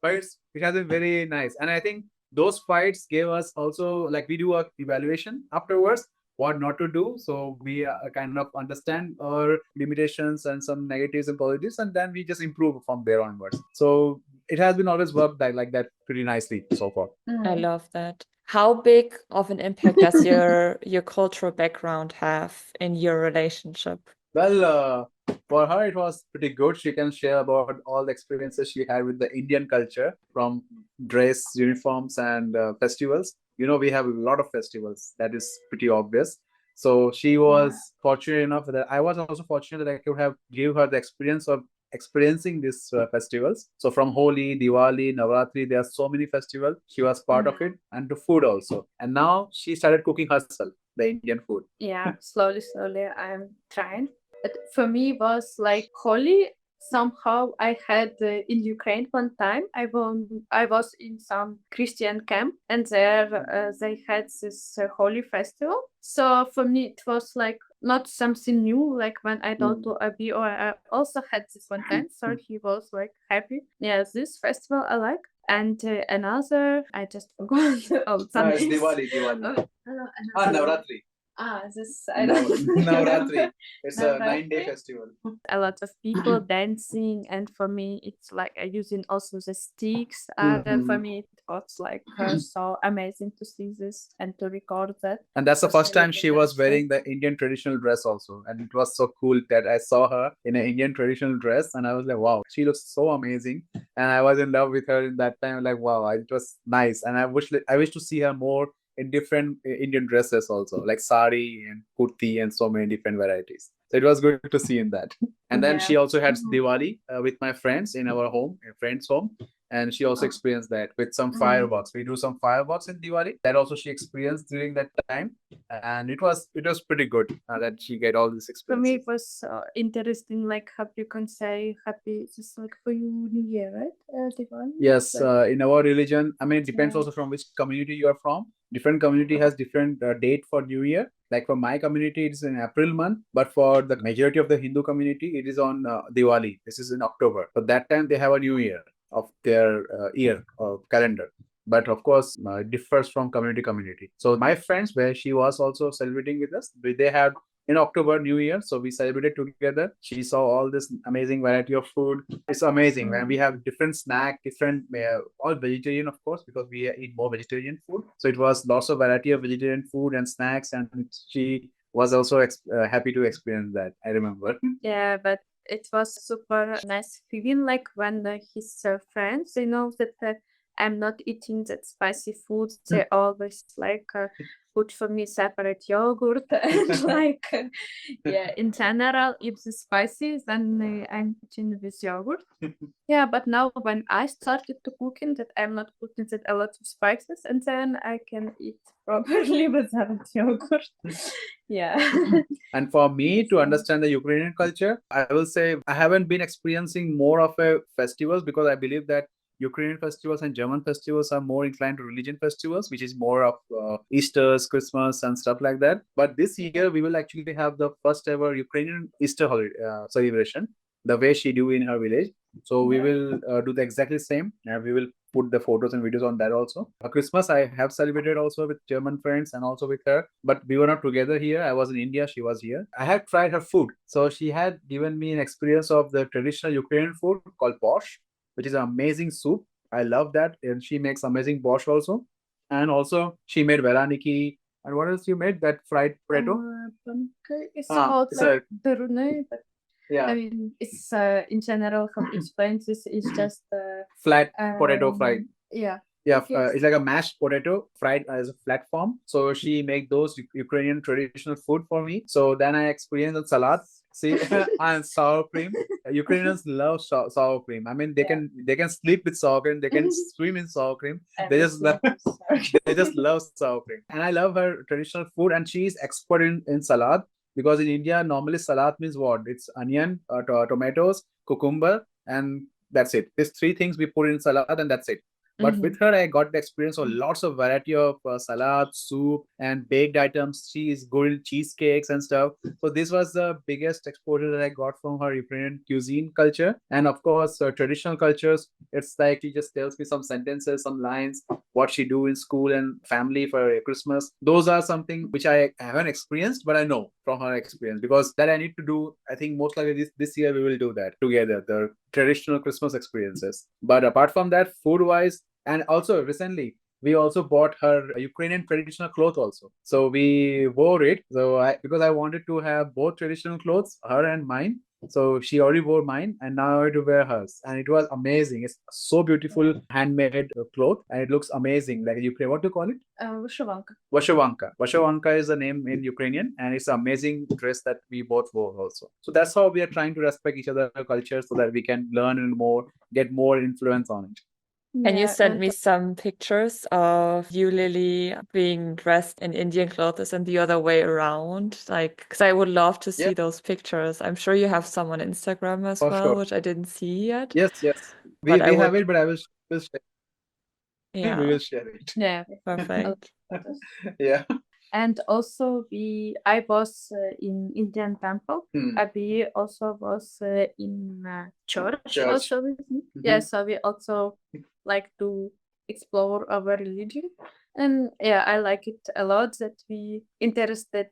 it has been very nice, and I think those fights gave us also like we do a evaluation afterwards what not to do, so we kind of understand our limitations and some negatives and positives, and then we just improve from there onwards. So it has been always worked like that pretty nicely so far. I love that. How big of an impact does your cultural background have in your relationship? Well, for her, it was pretty good. She can share about all the experiences she had with the Indian culture, from dress, uniforms, and festivals. We have a lot of festivals. That is pretty obvious. So she was fortunate enough that I was also fortunate that I could have give her the experience of experiencing these festivals. So from Holi, Diwali, Navratri, there are so many festivals. She was part of it, and to food also. And now she started cooking herself the Indian food. Yeah, slowly, I'm trying. For me was like Holi. Somehow I had in Ukraine one time. I was in some Christian camp, and there they had this Holi festival. So for me it was like not something new. Like when I told to Abhi, or I also had this one time, so he was like happy. Yeah, this festival I like. And another, I just forgot. Oh, It's Diwali. Navratri. This I don't Navratri. It's a Navratri. 9-day festival. A lot of people dancing, and for me it's like using also the sticks, and for me it was like so amazing to see this and to record that. And that's the To first time celebrate she that was show. wearing the Indian traditional dress also. And it was so cool that I saw her in an Indian traditional dress and I was like, wow, she looks so amazing. And I was in love with her in that time. Like, wow, it was nice. And I wish to see her more in different Indian dresses also, like sari and kurti and so many different varieties. So it was good to see in that. And then Yeah. she also had Diwali with my friends in our home, a friend's home, and she also experienced that with some fireworks. We do some fireworks in Diwali. That also she experienced during that time, and it was pretty good that she get all this For me, experience. it was interesting, like how you can say happy, just like for you, New Year, right? Devon? Yes, Like, in our religion, I mean, it depends Yeah. also from which community you are from. Different community has different date for New Year. Like for my community, it's in April month, but for the majority of the Hindu community, it is on Diwali. This is in October. So that time they have a new year of their year or calendar. But of course, it differs from community community. So my friends, where she was also celebrating with us, they had in October New Year, so we celebrated together. She saw all this amazing variety of food. It's amazing, and we have different snack, different all vegetarian, of course, because we eat more vegetarian food. So it was lots of variety of vegetarian food and snacks, and she was also happy to experience that. I remember. Yeah, but it was super nice feeling like when his friends, they know that I'm not eating that spicy food. They always like put for me separate yogurt and like yeah, in general, if it's spicy, then I'm eating with yogurt. Yeah, but now when I started to cooking, that I'm not putting that a lot of spices, and then I can eat properly without yogurt. Yeah. And for me to understand the Ukrainian culture, I will say I haven't been experiencing more of a festivals because I believe that Ukrainian festivals and German festivals are more inclined to religion festivals, which is more of Easter's, Christmas, and stuff like that. But this year we will actually have the first ever Ukrainian Easter holiday celebration, the way she do in her village. So we will do the exactly same, and we will put the photos and videos on that also. Christmas I have celebrated also with German friends and also with her, but we were not together here. I was in India, she was here. I had tried her food, so she had given me an experience of the traditional Ukrainian food called borscht, which is an amazing soup. I love that, and she makes amazing borscht also. And also she made veraniki. And what else you made? That fried potato. It's Ah, called it's like a dırne, but I yeah, mean, it's in general how to explain this is just flat potato fried. yeah. Yeah, Yes. it's like a mashed potato fried as a flat form. So she make those Ukrainian traditional food for me. So then I experienced the salad. See, and sour cream. Ukrainians love sour cream. I mean, they can sleep with sour cream. They can swim in sour cream. They just love, they just love sour cream. And I love her traditional food. And she is expert in salad because in India normally salad means what? It's onion, tomatoes, cucumber, and that's it. These three things we put in salad, and that's it. But with her, I got the experience of lots of variety of salad, soup, and baked items. She is good in cheesecakes and stuff. So this was the biggest exposure that I got from her Ukrainian cuisine culture. And of course, traditional cultures. It's like she just tells me some sentences, some lines, what she do in school and family for Christmas. Those are something which I haven't experienced, but I know from her experience because that I need to do. I think most likely this year we will do that together. The traditional Christmas experiences. But apart from that, food wise, and also recently we also bought her Ukrainian traditional cloth also. So we wore it. So because I wanted to have both traditional clothes, her and mine. So she already wore mine, and now I had to wear hers, and it was amazing. It's so beautiful, handmade cloth, and it looks amazing. Like Ukraine, what do you call it? Вишиванка. Vashavanka. Vashavanka is the name in Ukrainian, and it's an amazing dress that we both wore also. So that's how we are trying to respect each other's culture so that we can learn and more, get more influence on it. And you Yeah, sent me some pictures of you, Lily, being dressed in Indian clothes and the other way around. Like, because I would love to see Yeah, those pictures. I'm sure you have some on Instagram as for well, sure. which I didn't see yet. Yes, yes. We But I we have would, it, but I will share. We yeah, will share it. yeah. perfect. Yeah. And also I was in Indian temple. Hmm. Abhi also was in church Church. also with me. Yeah, so we also like to explore our religion. And yeah, I like it a lot that we interested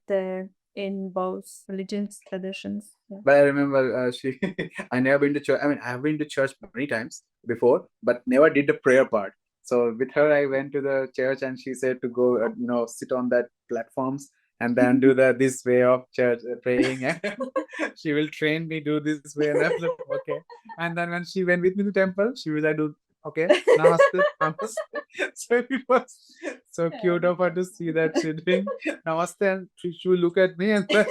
in both religions, traditions. Yeah. But I remember I never been to church. I mean, I've been to church many times before, but never did the prayer part. So with her, I went to the church, and she said to go, sit on that platforms and then do the this way of church praying, and she will train me do this way, and I was like, okay. And then when she went with me to temple, she was like, do okay, namaste, namaste. So it was so cute of her to see that she doing namaste, and she will look at me, and then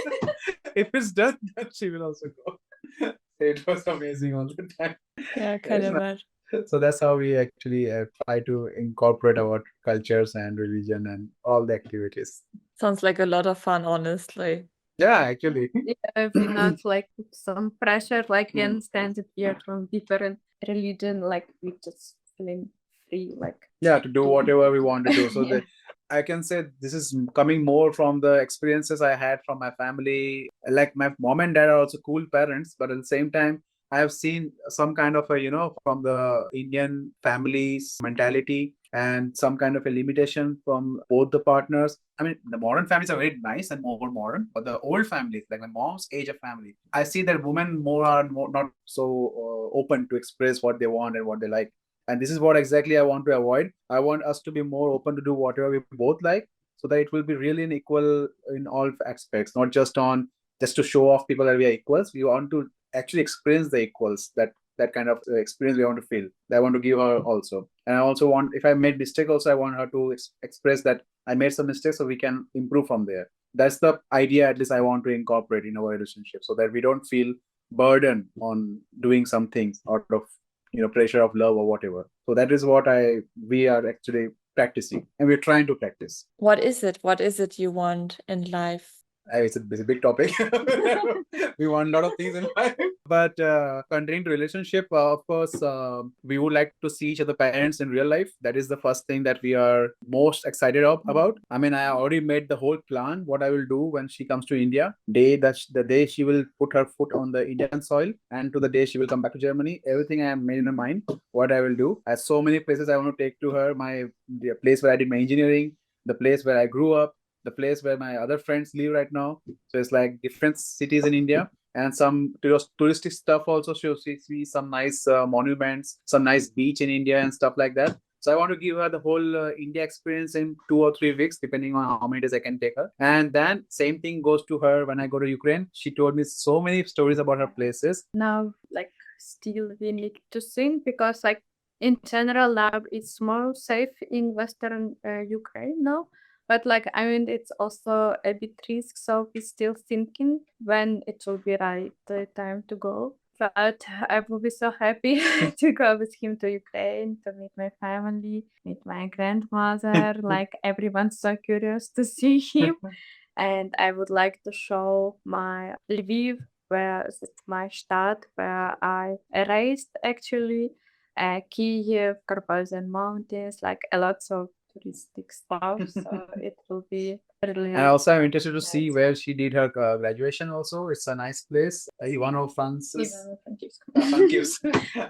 if it's done, then she will also go. It was amazing all the time. Yeah, I can It's nice. imagine. So that's how we actually try to incorporate our cultures and religion and all the activities. Sounds like a lot of fun, honestly. Yeah, actually. Yeah, we not like put some pressure, like we understand that we are from different religion, like we just feeling free, like Yeah, to do whatever we want to do. So Yeah. I can say this is coming more from the experiences I had from my family. Like my mom and dad are also cool parents, but at the same time, I have seen some kind of from the Indian families mentality and some kind of a limitation from both the partners. I mean, the modern families are very nice and more modern, but the old families, like my mom's age of family, I see that women are more not so open to express what they want and what they like. And this is what exactly I want to avoid. I want us to be more open to do whatever we both like, so that it will be really an equal in all aspects, not just on just to show off people that we are equals. We want to actually experience the equals, that kind of experience we want to feel. That I want to give her also. And I also want, if I made mistake also, I want her to express that I made some mistakes, so we can improve from there. That's the idea, at least I want to incorporate in our relationship, so that we don't feel burden on doing some things out of pressure of love or whatever. So that is what we are actually practicing, and we're trying to practice. What is it? What is it you want in life? It's a big topic. We want a lot of things in life, but continuing to relationship, of course, we would like to see each other parents in real life. That is the first thing that we are most excited about. I mean, I already made the whole plan what I will do when she comes to India. The day she will put her foot on the Indian soil, and to the day she will come back to Germany. Everything I have made in my mind what I will do. I have so many places I want to take to her. The place where I did my engineering, the place where I grew up, the place where my other friends live right now. So it's like different cities in India, and some touristic stuff also. So she see some nice monuments, some nice beach in India and stuff like that. So I want to give her the whole India experience in 2 or 3 weeks, depending on how many days I can take her. And then same thing goes to her when I go to Ukraine. She told me so many stories about her places. now like still we need to think because like in general now it's more safe in Western Ukraine now. But like I mean it's also a bit risk, so we're still thinking when it will be right time to go. But I will be so happy to go with him to Ukraine to meet my family, meet my grandmother. Like everyone's so curious to see him. And I would like to show my Lviv, where is my state where I raised actually, Kiev, Carpathian Mountains, like a lot of touristic stuff. So it will be really And also, I'm interested to see where she did her graduation. Also, it's a nice place. Ivano Francis. Frankivsk.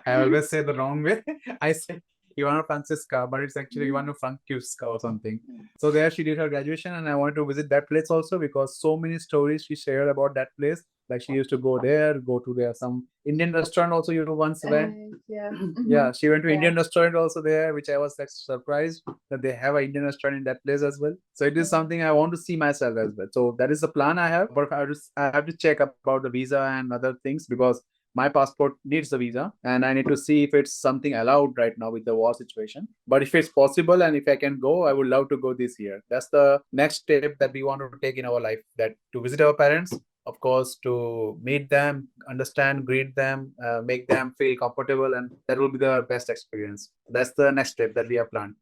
I always say the wrong way. I say Ivano Francisca, but it's actually Ivano Frankivska or something. So there she did her graduation, and I wanted to visit that place also because so many stories she shared about that place. Like she used to go there, go to there some Indian restaurant also. You once went. Yeah. Yeah, she went to Yeah. Indian restaurant also there, which I was like surprised that they have an Indian restaurant in that place as well. So it is something I want to see myself as well. So that is the plan I have. But I have to check about the visa and other things because my passport needs a visa, and I need to see if it's something allowed right now with the war situation. But if it's possible and if I can go, I would love to go this year. That's the next step that we want to take in our life, that to visit our parents, of course, to meet them, understand, greet them, make them feel comfortable, and that will be the best experience. That's the next step that we have planned.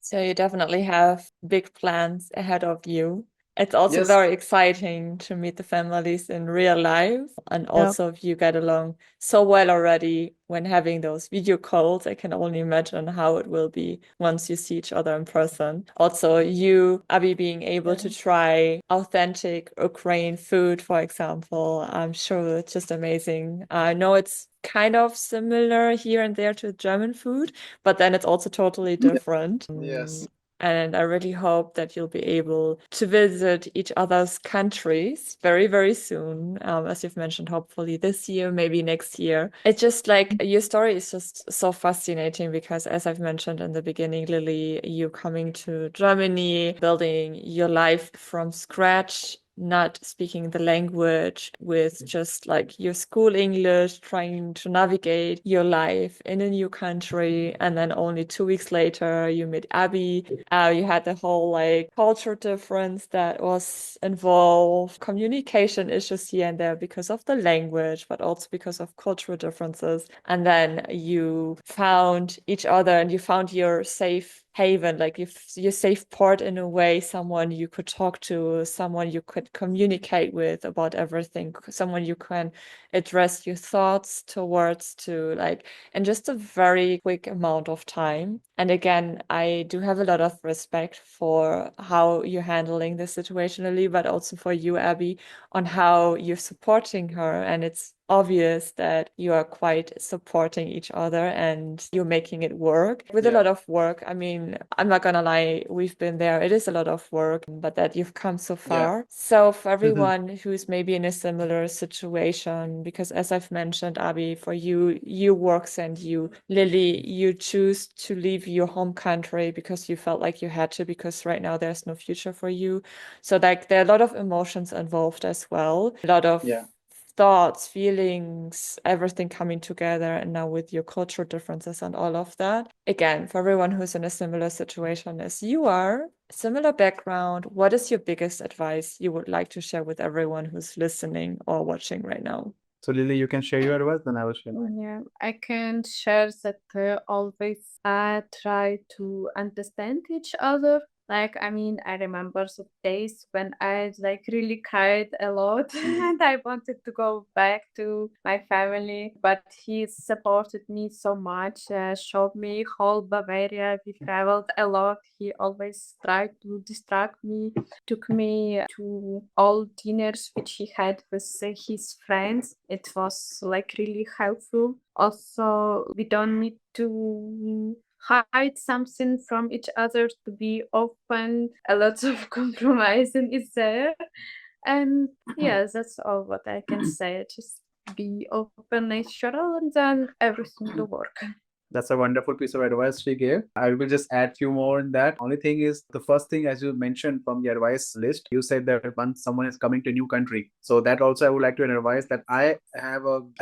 So you definitely have big plans ahead of you. It's also Yes. very exciting to meet the families in real life. And also, if you get along so well already when having those video calls, I can only imagine how it will be once you see each other in person. Also, you, Abhi, being able to try authentic Ukrainian food, for example, I'm sure it's just amazing. I know it's kind of similar here and there to German food, but then it's also totally different. Yes. And I really hope that you'll be able to visit each other's countries very, very soon. As you've mentioned, hopefully this year, maybe next year. It's just like your story is just so fascinating because, as I've mentioned in the beginning, Lili, you coming to Germany, building your life from scratch, not speaking the language, with just like your school English, trying to navigate your life in a new country. And then only 2 weeks later, you meet Abhi. You had the whole like culture difference that was involved, communication issues here and there because of the language, but also because of cultural differences. And then you found each other and you found your safe haven, like your safe port in a way, someone you could talk to, someone you could communicate with about everything, someone you can address your thoughts towards to, like, in just a very quick amount of time. And again, I do have a lot of respect for how you're handling this situationally, but also for you, Abhi, on how you're supporting her. And it's obvious that you are quite supporting each other and you're making it work with a lot of work. I mean, I'm not gonna lie, we've been there. It is a lot of work, but that you've come so far. So for everyone who's maybe in a similar situation, because as I've mentioned, Abhi, for you, you works and you, Lili, you choose to leave your home country because you felt like you had to, because right now there's no future for you. So like there are a lot of emotions involved as well. A lot of thoughts, feelings, everything coming together, and now with your cultural differences and all of that. Again, for everyone who's in a similar situation as you are, similar background, what is your biggest advice you would like to share with everyone who's listening or watching right now? So Lili, you can share your advice, then I will share mine. Yeah, I can share that always try to understand each other. Like, I mean, I remember the days when I like really cried a lot and I wanted to go back to my family, but he supported me so much, showed me whole Bavaria. We traveled a lot. He always tried to distract me, took me to all dinners which he had with his friends. It was like really helpful. Also, we don't need to hide something from each other, to be open. A lot of compromising is there. And yeah, that's all what I can say. Just be open, natural, and then everything will work. That's a wonderful piece of advice she gave. I will just add few more in that. Only thing is the first thing, as you mentioned from the advice list, you said that once someone is coming to a new country. So that also I would like to advise that I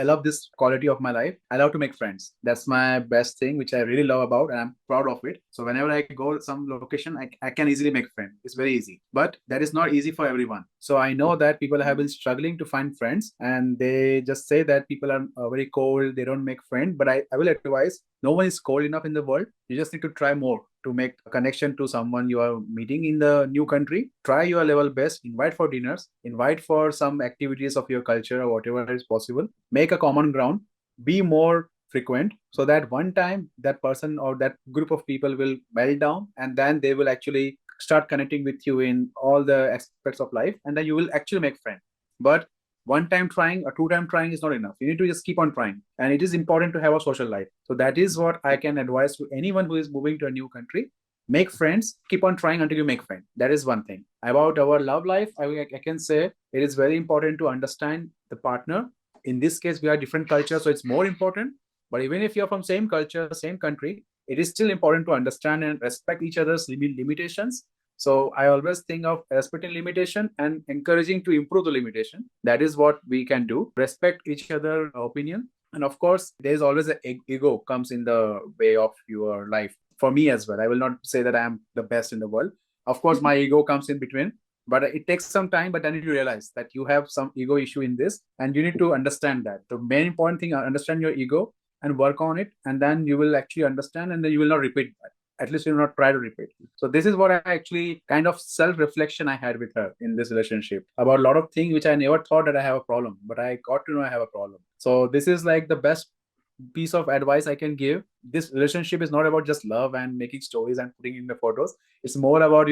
love this quality of my life. I love to make friends. That's my best thing, which I really love about, and I'm proud of it. So whenever I go to some location, I can easily make friends. It's very easy. But that is not easy for everyone. So I know that people have been struggling to find friends, and they just say that people are very cold, they don't make friends. But I will advise, no one is cold enough in the world. You just need to try more to make a connection to someone you are meeting in the new country. Try your level best, invite for dinners, invite for some activities of your culture or whatever is possible. Make a common ground, be more frequent, so that one time that person or that group of people will melt down, and then they will actually start connecting with you in all the aspects of life, and then you will actually make friends. But one time trying or two time trying is not enough. You need to just keep on trying, and it is important to have a social life. So that is what I can advise to anyone who is moving to a new country. Make friends, keep on trying until you make friends. That is one thing. About our love life, I can say it is very important to understand the partner. In this case, we are different cultures, so it's more important. But even if you're from same culture, same country, it is still important to understand and respect each other's limitations. So I always think of respecting limitation and encouraging to improve the limitation. That is what we can do. Respect each other opinion. And of course, there is always an ego comes in the way of your life. For me as well, I will not say that I am the best in the world. Of course, my ego comes in between, but it takes some time. But then you realize that you have some ego issue in this, and you need to understand that. The main important thing, understand your ego and work on it, and then you will actually understand, and then you will not repeat that. At least you will not try to repeat. So this is what I actually kind of self-reflection I had with her in this relationship about a lot of things which I never thought that I have a problem, but I got to know I have a problem. So this is like the best piece of advice I can give. This relationship is not about just love and making stories and putting in the photos. It's more about,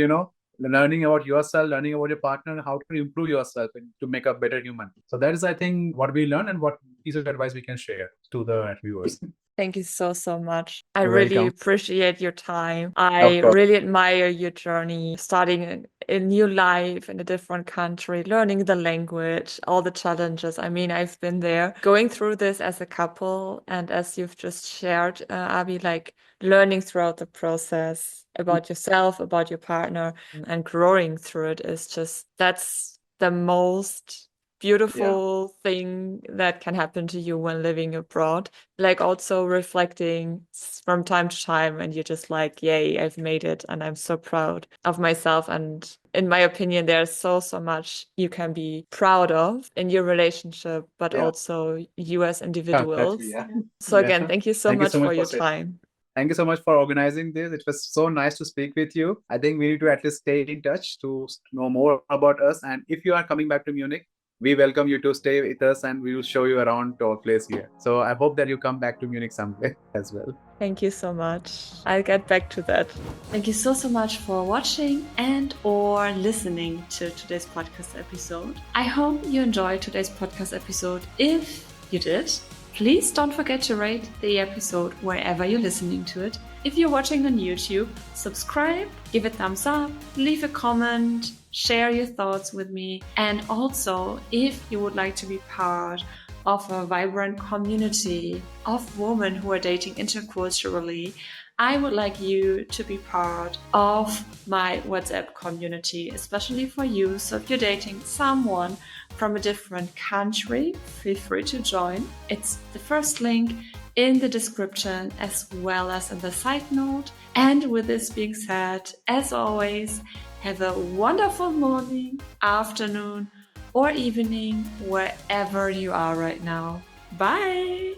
learning about yourself, learning about your partner, how to improve yourself and to make a better human. So that is, I think, what we learn and what piece of advice we can share to the viewers. Thank you so much. I You're really welcome. appreciate your time. Of I course. really admire your journey, starting a new life in a different country, learning the language, all the challenges. I mean, I've been there going through this as a couple. And as you've just shared, Abhi, like learning throughout the process about yourself, about your partner, and growing through it is just, that's the most beautiful thing that can happen to you when living abroad. Like also reflecting from time to time, and you're just like, yay, I've made it, and I'm so proud of myself. And in my opinion, there's so much you can be proud of in your relationship, but Yeah. also you as Exactly, individuals. yeah. So Yeah. again, thank you so Thank you much so much for for your saying. time. Thank you so much for organizing this. It was so nice to speak with you. I think we need to at least stay in touch to know more about us. And if you are coming back to Munich, we welcome you to stay with us and we will show you around to our place here. So I hope that you come back to Munich someday as well. Thank you so much. I'll get back to that. Thank you so much for watching and or listening to today's podcast episode. I hope you enjoyed today's podcast episode. If you did, please don't forget to rate the episode wherever you're listening to it. If you're watching on YouTube, subscribe, give a thumbs up, leave a comment, share your thoughts with me. And also, if you would like to be part of a vibrant community of women who are dating interculturally, I would like you to be part of my WhatsApp community, especially for you. So if you're dating someone from a different country, feel free to join. It's the first link in the description as well as in the side note. And with this being said, as always, have a wonderful morning, afternoon, or evening, wherever you are right now. Bye!